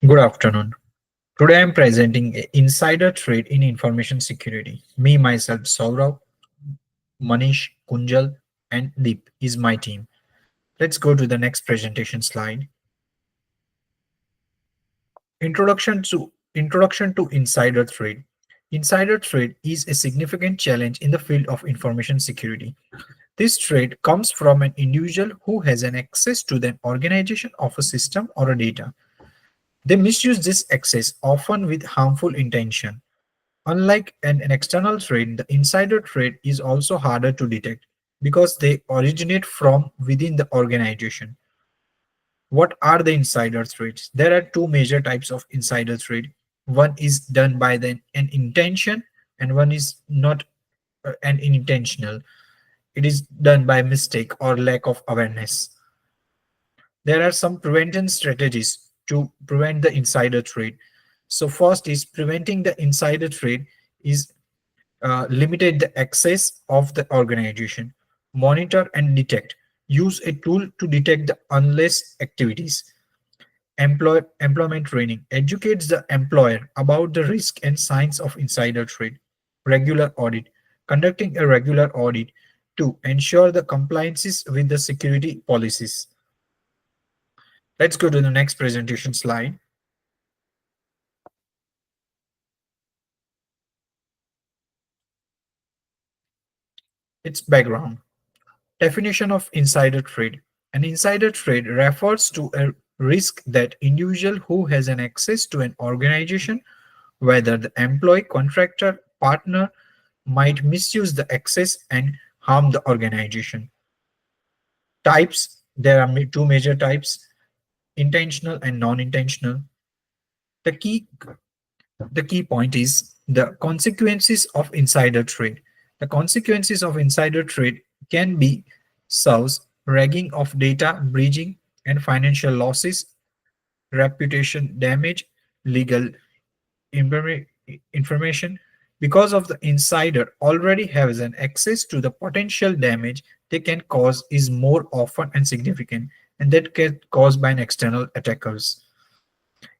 Good afternoon. Today I am presenting a insider trade in information security. Me, myself, Saurav, Manish, Kunjal, and Deep is my team. Let's go to the next presentation slide. Introduction to insider trade. Insider trade is a significant challenge in the field of information security. This trade comes from an individual who has an access to the organization of a system or a data. They misuse this access often with harmful intention. Unlike an external trade, the insider trade is also harder to detect because they originate from within the organization. What are the insider trades? There are two major types of insider trade. One is done by an intention, and one is not an intentional. It is done by mistake or lack of awareness. There are some prevention strategies to prevent the insider trade. So first is preventing the insider trade is limited the access of the organization, monitor and detect, use a tool to detect the unless activities. Employment training educates the employer about the risk and signs of insider trade. Regular audit, conducting a regular audit to ensure the compliances with the security policies. Let's go to the next presentation slide. Its background. Definition of insider trade. An insider trade refers to a risk that individual who has an access to an organization, whether the employee, contractor, partner, might misuse the access and harm the organization. Types, there are two major types, intentional and non-intentional. The key the key point is the consequences of insider trade. The consequences of insider trade can be serves, ragging of data breaching and financial losses, reputation damage, legal information. Because of the insider already has an access to the potential damage they can cause is more often and significant, and that can caused by an external attackers.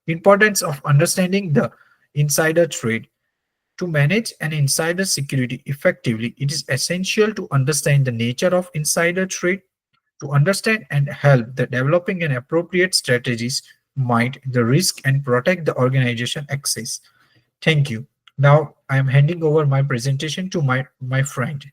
Importance of understanding the insider trade. To manage an insider security effectively, it is essential to understand the nature of insider trade. To understand and help the developing an appropriate strategies might the risk and protect the organization access. Thank you. Now I am handing over my presentation to my friend.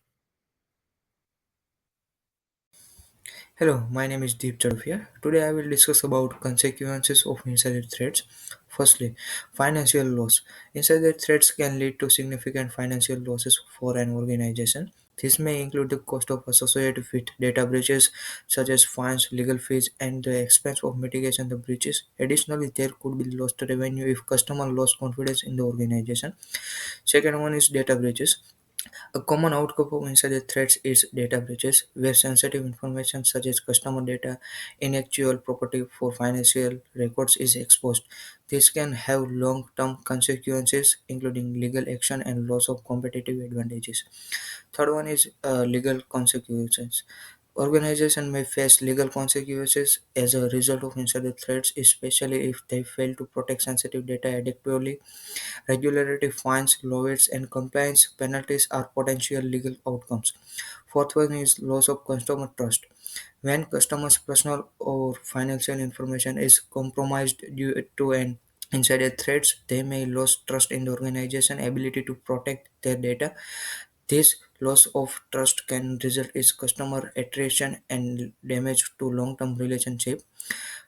Hello, my name is Deep Chadufia. Today I will discuss about consequences of insider threats. Firstly, financial loss. Insider threats can lead to significant financial losses for an organization. This may include the cost of associated with data breaches, such as fines, legal fees, and the expense of mitigation the breaches. Additionally, there could be lost revenue if customer lost confidence in the organization. Second one is data breaches. A common outcome of insider threats is data breaches, where sensitive information such as customer data, intellectual property for financial records is exposed. This can have long-term consequences, including legal action and loss of competitive advantages. Third one is legal consequences. Organizations may face legal consequences as a result of insider threats, especially if they fail to protect sensitive data adequately. Regularity fines, lawsuits, and compliance penalties are potential legal outcomes. Fourth one is loss of customer trust. When customers' personal or financial information is compromised due to an insider threats, they may lose trust in the organization ability to protect their data. This loss of trust can result in customer attrition and damage to long-term relationship.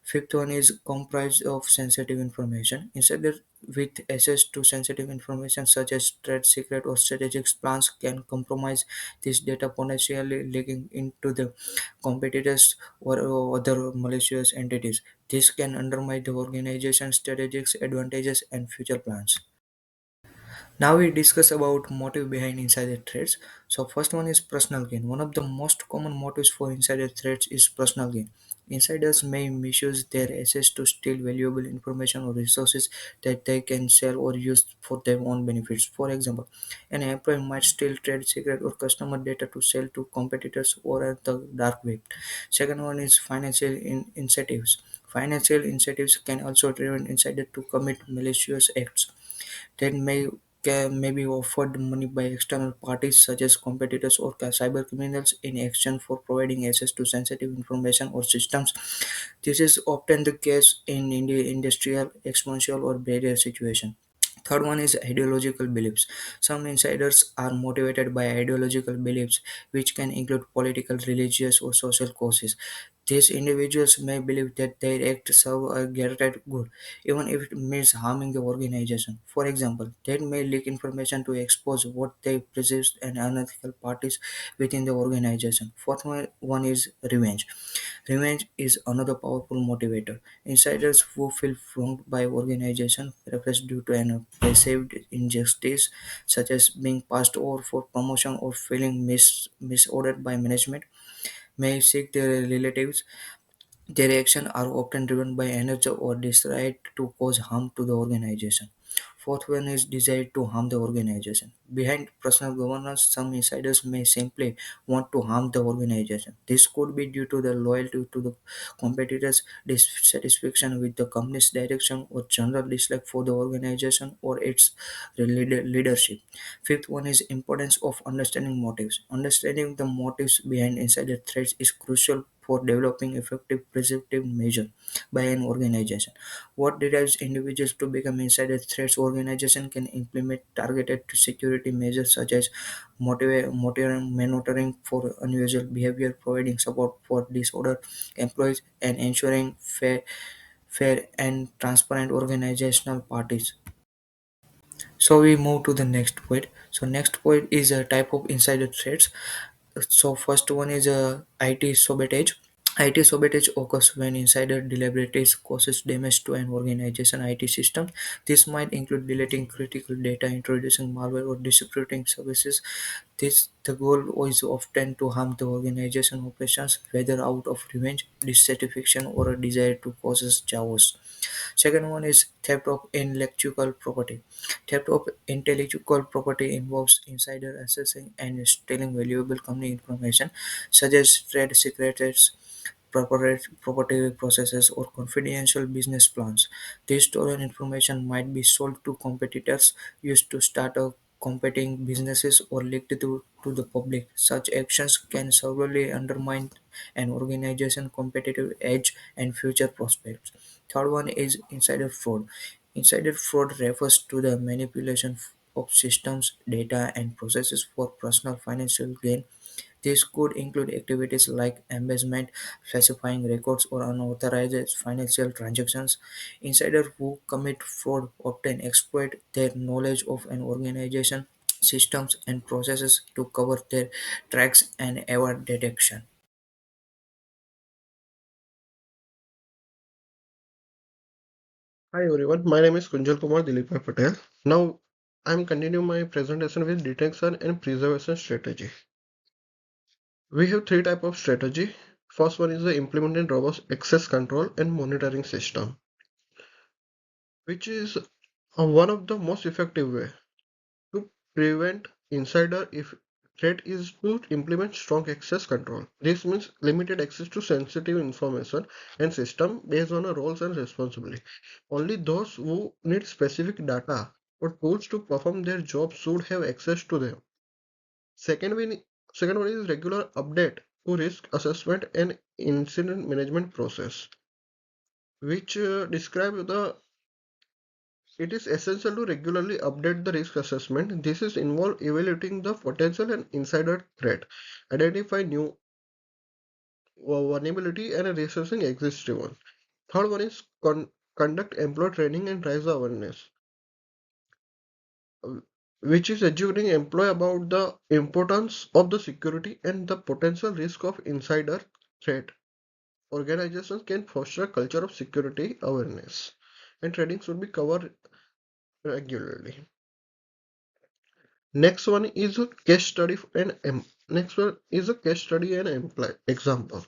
Fifth one is comprised of sensitive information. Insider with access to sensitive information such as trade secret or strategic plans can compromise this data, potentially leaking into the competitors or other malicious entities. This can undermine the organization's strategic advantages and future plans. Now we discuss about motive behind insider threats. So first one is personal gain. One of the most common motives for insider threats is personal gain. Insiders may misuse their access to steal valuable information or resources that they can sell or use for their own benefits. For example, an employee might steal trade secret or customer data to sell to competitors or at the dark web. Second one is financial incentives. Financial incentives can also drive insiders to commit malicious acts that may be offered money by external parties such as competitors or cyber criminals in exchange for providing access to sensitive information or systems. This is often the case in industrial, exponential, or barrier situations. Third one is ideological beliefs. Some insiders are motivated by ideological beliefs, which can include political, religious, or social causes. These individuals may believe that their act serve a greater good, even if it means harming the organization. For example, they may leak information to expose what they perceive as unethical parties within the organization. Fourth one is revenge. Revenge is another powerful motivator. Insiders who feel wronged by organization, perhaps due to an perceived injustice, such as being passed over for promotion or feeling misordered by management, may seek their relatives. Their actions are often driven by energy or desire to cause harm to the organization. Fourth one is desire to harm the organization. Behind personal governance, some insiders may simply want to harm the organization. This could be due to the loyalty to the competitors, dissatisfaction with the company's direction, or general dislike for the organization or its leadership. Fifth one is importance of understanding motives. Understanding the motives behind insider threats is crucial for developing effective preventive measures by an organization. What drives individuals to become insider threats? Organization can implement targeted security measures such as monitoring for unusual behavior, providing support for disorder employees, and ensuring fair and transparent organizational parties. So we move to the next point. So next point is a type of insider threats. So first one is a IT sabotage. IT sabotage occurs when insider deliberately causes damage to an organization IT system. This might include deleting critical data, introducing malware, or disrupting services. The goal is often to harm the organization operations, whether out of revenge, dissatisfaction, or a desire to cause chaos. Second one is theft of intellectual property. Theft of intellectual property involves insider accessing and stealing valuable company information, such as trade secrets, property processes, or confidential business plans. This stolen information might be sold to competitors, used to start a competing businesses, or leaked to the public. Such actions can severely undermine an organization's competitive edge and future prospects. Third one is insider fraud. Insider fraud refers to the manipulation of systems, data, and processes for personal financial gain. This could include activities like embezzlement, falsifying records, or unauthorized financial transactions. Insiders who commit fraud often exploit their knowledge of an organization, systems, and processes to cover their tracks and avoid detection. Hi everyone, my name is Kunjal Kumar Dilip Patel. Now I'm continuing my presentation with detection and preservation strategy. We have three types of strategy. First one is the implementing robust access control and monitoring system, which is one of the most effective way to prevent insider if threat is to implement strong access control. This means limited access to sensitive information and system based on a roles and responsibility. Only those who need specific data or tools to perform their job should have access to them. Second one, second one is regular update to risk assessment and incident management process, which describe the it is essential to regularly update the risk assessment. This is involved evaluating the potential and insider threat, identify new vulnerability and researching existing one. Third one is conduct employee training and raise the awareness, uh, which is educating employee about the importance of the security and the potential risk of insider threat. Organizations can foster a culture of security awareness, and training should be covered regularly. Next one is a case study and next one is a case study and example.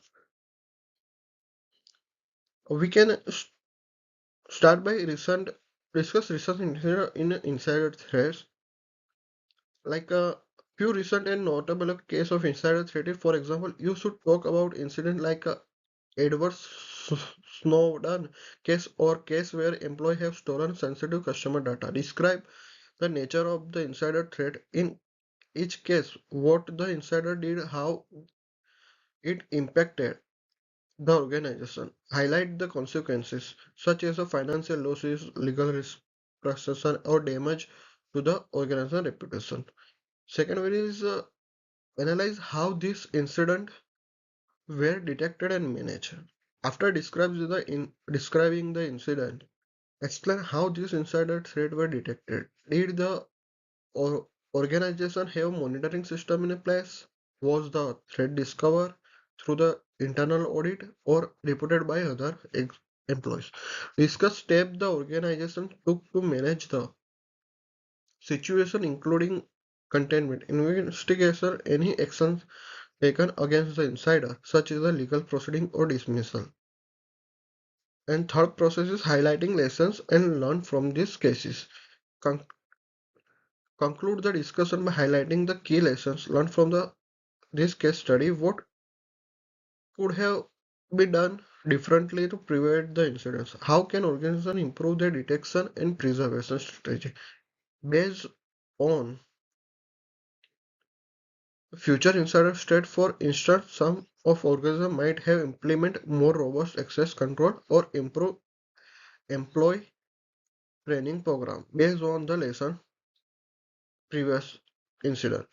We can start by discuss recent insider threats, like a few recent and notable case of insider threat. For example, you should talk about incident like Edward Snowden case or case where employees have stolen sensitive customer data. Describe the nature of the insider threat in each case, what the insider did, how it impacted the organization. Highlight the consequences, such as a financial losses, legal repercussion, or damage to the organization reputation. Second one is analyze how this incident were detected and managed. After describing the incident, explain how these insider threats were detected. Did the organization have monitoring system in place? Was the threat discovered through the internal audit or reported by other employees? Discuss steps the organization took to manage the situation, including containment, investigation, any actions taken against the insider, such as a legal proceeding or dismissal. And third process is highlighting lessons and learn from these cases. Con- Conclude the discussion by highlighting the key lessons learned from this case study. What could have been done differently to prevent the incidents? How can organizations improve their detection and preservation strategy? Based on future insider threat, for instance, some of organizations might have implement more robust access control or improve employee training program based on the lesson previous incident.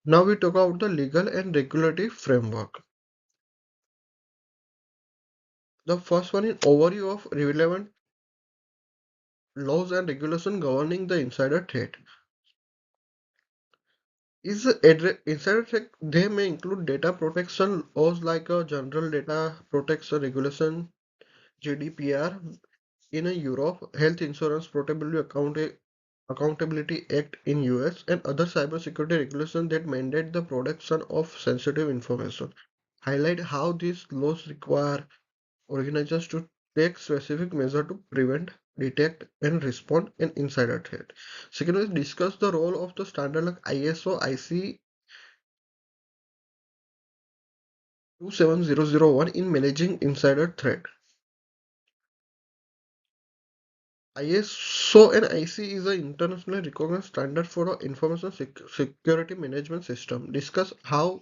Now we talk about the legal and regulatory framework. The first one is overview of relevant laws and regulations governing the insider threat. Insider threat, they may include data protection laws like General Data Protection Regulation GDPR in Europe, Health Insurance Accountability Act in US, and other cybersecurity regulations that mandate the protection of sensitive information. Highlight how these laws require organizations to take specific measures to prevent, detect, and respond an insider threat. Second is discuss the role of the standard like ISO IC 27001 in managing insider threat. ISO and IC is an internationally recognized standard for the information security management system. Discuss how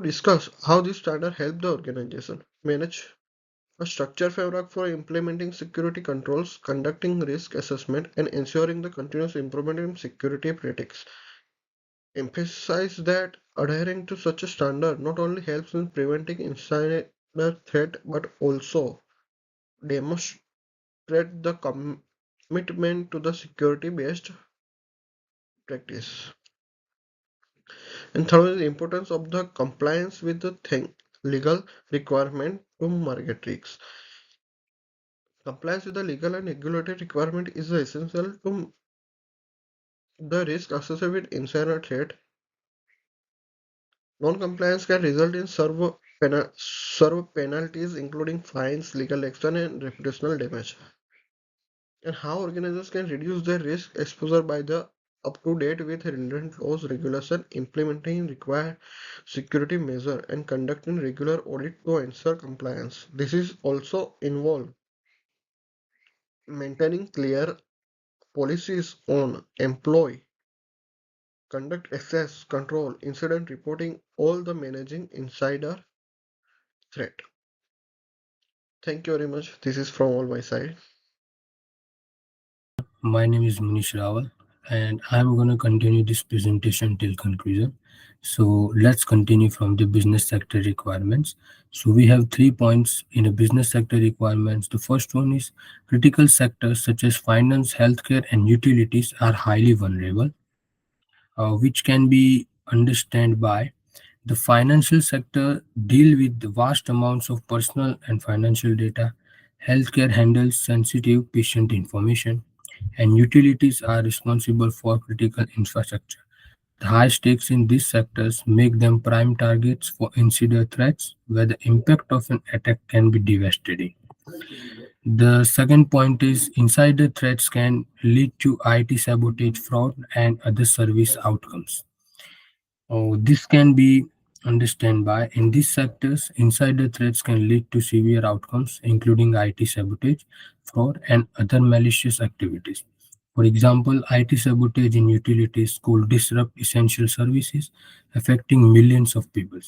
this standard help the organization manage a structured framework for implementing security controls, conducting risk assessment, and ensuring the continuous improvement in security practices. Emphasize that adhering to such a standard not only helps in preventing insider threat but also demonstrates the commitment to the security-based practice. And third, the importance of the compliance with the legal requirement to market risks. Compliance with the legal and regulatory requirement is essential to the risk associated with insider threat. Non-compliance can result in serve penalties, including fines, legal action, and reputational damage. And how organizations can reduce their risk exposure by the up to date with relevant laws, regulation, implementing required security measure, and conducting regular audit to ensure compliance. This is also involve maintaining clear policies on employee conduct, access control, incident reporting, all the managing insider threat. Thank you very much. This is from all my side. My name is Munish Rawal, and I'm going to continue this presentation till conclusion. So let's continue from the business sector requirements. So we have 3 points in a business sector requirements. The first one is critical sectors such as finance, healthcare, and utilities are highly vulnerable, which can be understood by the financial sector deal with the vast amounts of personal and financial data. Healthcare handles sensitive patient information, and utilities are responsible for critical infrastructure. The high stakes in these sectors make them prime targets for insider threats where the impact of an attack can be devastating. The second point is insider threats can lead to IT sabotage, fraud, and other service outcomes. This can be understood by in these sectors, insider threats can lead to severe outcomes, including IT sabotage, fraud, and other malicious activities. For example, IT sabotage in utilities could disrupt essential services, affecting millions of people.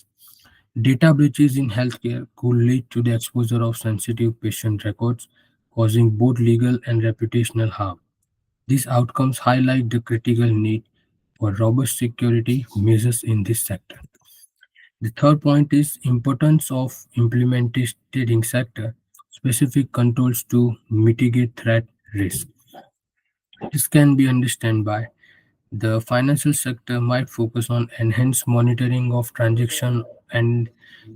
Data breaches in healthcare could lead to the exposure of sensitive patient records, causing both legal and reputational harm. These outcomes highlight the critical need for robust security measures in this sector. The third point is importance of implementing sector specific controls to mitigate threat risk. This can be understood by the financial sector might focus on enhanced monitoring of transaction and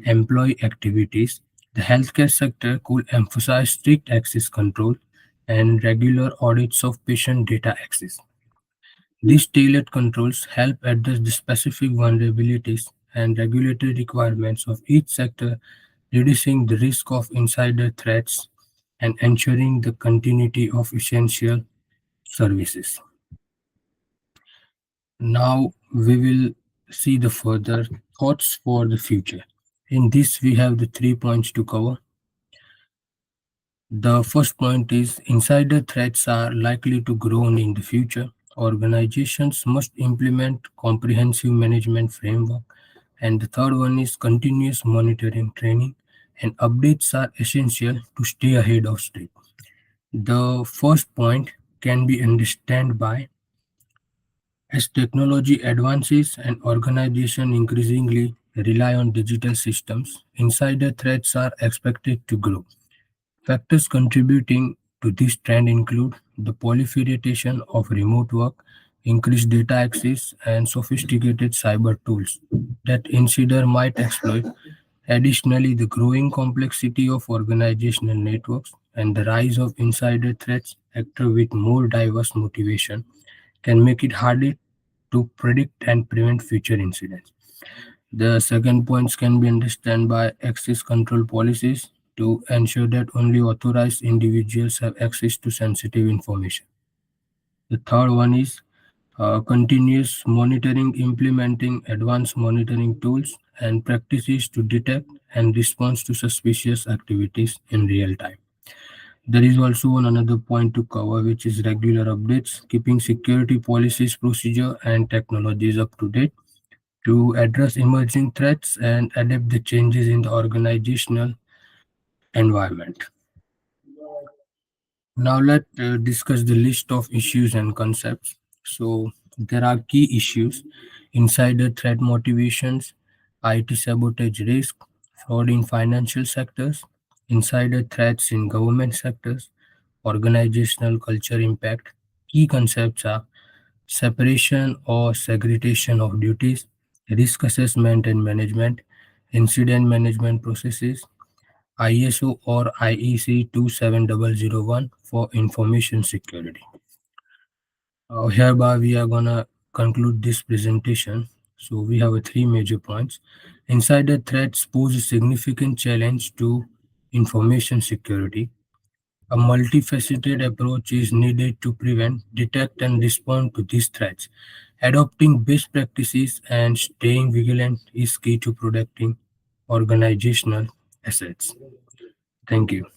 employee activities. The healthcare sector could emphasize strict access control and regular audits of patient data access. These tailored controls help address the specific vulnerabilities and regulatory requirements of each sector, reducing the risk of insider threats and ensuring the continuity of essential services. Now we will see the further thoughts for the future. In this, we have the 3 points to cover. The first point is insider threats are likely to grow in the future. Organizations must implement comprehensive management framework. And the third one is continuous monitoring training and updates are essential to stay ahead of state. The first point can be understood by as technology advances and organizations increasingly rely on digital systems, insider threats are expected to grow. Factors contributing to this trend include the proliferation of remote work, increased data access, and sophisticated cyber tools that insider might exploit. Additionally, the growing complexity of organizational networks and the rise of insider threats actor with more diverse motivation can make it harder to predict and prevent future incidents. The second points can be understood by access control policies to ensure that only authorized individuals have access to sensitive information. The third one is continuous monitoring, implementing advanced monitoring tools and practices to detect and respond to suspicious activities in real time. There is also another point to cover, which is regular updates, keeping security policies, procedure, and technologies up to date to address emerging threats and adapt the changes in the organizational environment. Now let's discuss the list of issues and concepts. So there are key issues: insider threat motivations, IT sabotage risk, fraud in financial sectors, insider threats in government sectors, organizational culture impact. Key concepts are separation or segregation of duties, risk assessment and management, incident management processes, ISO or IEC 27001 for information security. Hereby, we are gonna conclude this presentation. So we have three major points. Insider threats pose a significant challenge to information security. A multifaceted approach is needed to prevent, detect, and respond to these threats. Adopting best practices and staying vigilant is key to protecting organizational assets. Thank you.